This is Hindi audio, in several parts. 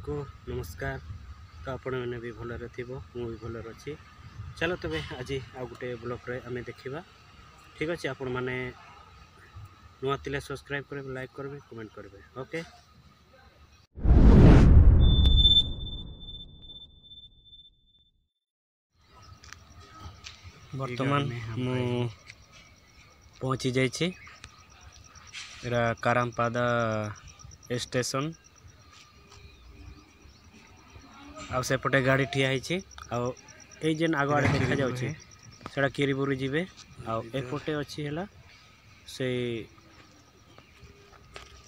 को नमस्कार। तो आपण मैंने भी भलरे थिबो मु भी भलरे अछि। चलो तबे आज आ गुटे ब्लॉग रे आमे देखिबा। ठीक अछि, आपण माने नुआ तिले सब्सक्राइब करबे, लाइक करबे, कमेंट करबे। ओके। वर्तमान मु पहुँची जाइछि एरा कारामपादा स्टेशन। आउ सेपटे गाड़ी ठिया होइछि। आउ ए जेन आगो आड़े देखा जाउछि सेटा किरीबुरी जिबे। आउ एपटे अछि हला से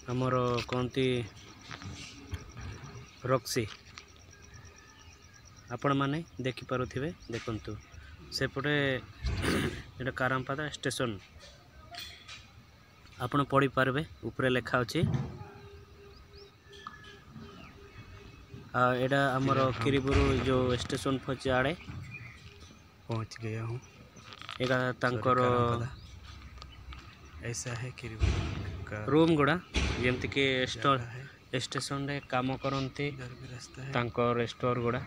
हमर कोंती रॉक्सी। आपण माने देखि पारुथिबे, देखंतु सेपटे एटा कारामपादा स्टेशन आपण पढ़ी पारबे। ऊपर लिखा अछि एटा हमर किरीबुरु जो स्टेशन पहुंचे आड़े पहुंच गया हूँ। एका तांकर ऐसा है किरीबुरु का रूम गुड़ा जेमति के स्टेशन रे काम करंती तांकर स्टोर गुड़ा।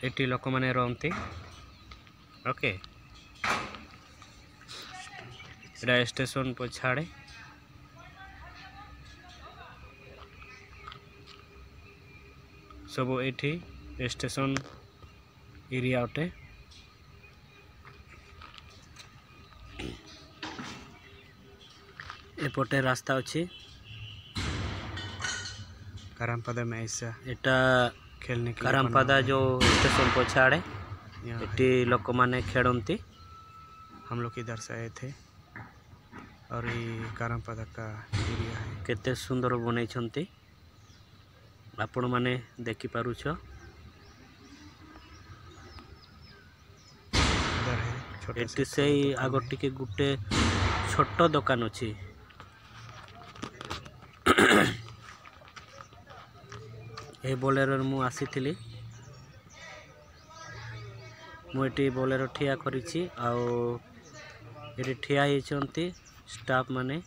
एटी लोक माने रहंती। ओके, एटा स्टेशन पछाड़े सब एठी स्टेशन एरिया अटे। एपटे रास्ता अछि कारामपादा में। ऐसा एटा खेलने के कारामपादा जो स्टेशन पछाड़े एटी लोक माने खेडंती। हम लोग इधर से आए थे और ये कारामपादा का एरिया है। केते सुंदर बनै छंती, आपण माने देखि पारुछ। इधर है छोटे एटी सेई आगो टिके गुटे छोटो दुकान अछि। ए बोलेरो मु आसीथिली। मु एटी बोलेरो ठिया करिछि। आउ एटी ठिया हिचंती स्टाफ माने।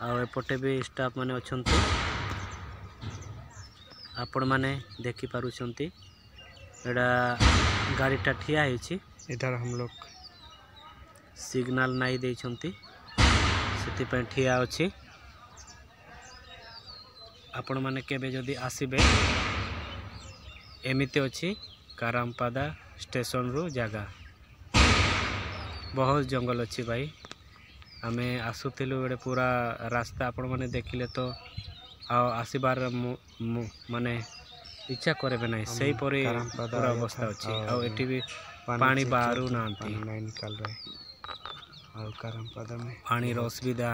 आउ एपटे भी स्टाफ माने अछंती। आपण माने देखि पारुछंती एडा गाड़ीटा ठिया हिछि। इधर हम लोग सिग्नल नाई देइछंती, सेति पे ठिया अछि। आपण माने केबे जदी आसीबे एमिते अछि कारामपादा स्टेशन रु जागा। बहुत जंगल अछि भाई। आमे आसुथिलु एडे पूरा रास्ता आपण माने देखिले तो आसीबार माने इच्छा करबे नहीं। सही परी पूरा अवस्था अछि। आ एटी भी पानी बाहरु नांती निकल रहे और कारामपादा में पानी रो असुविधा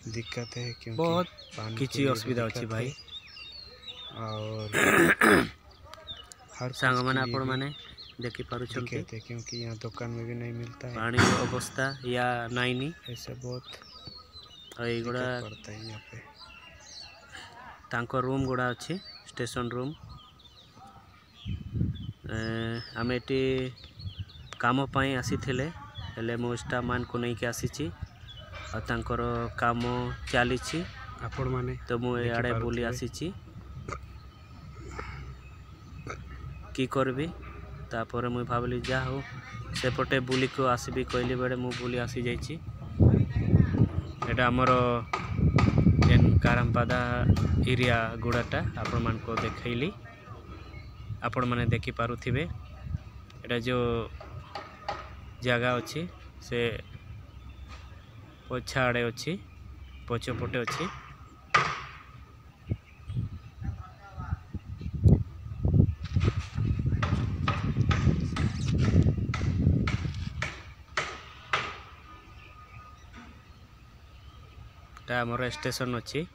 दिक्कत है क्योंकि बहुत किछि असुविधा अछि भाई। और हर सांग माने आपण माने देखि पारुछंती क्योंकि यहाँ दुकान में भी नहीं मिलता है पानी अवस्था या नाइनी। ऐसे बहुत एगुड़ा पड़ता है यहाँ पे। तांको रूम गुड़ा अच्छी स्टेशन रूम। आम एटी काम पाई आसी थिले हेले मो स्टाफ मान को नहीं के आसीची आ तांकर काम चली आपण माने तो मु आड़े बुली आसीची की करबी। तापर मुई भाबली जा हो सेपटे बुली को आसीबी कहली बेड़े मु बुली आसी जाइची। एटा हमर जेन कारामपादा एरिया गुड़ाटा आपण मान को देखैली। आपण माने देखि पारुथिबे एटा जो जगह अछि से पछाड़े अछि, पछपटे अछि। ता हमर स्टेशन अछि।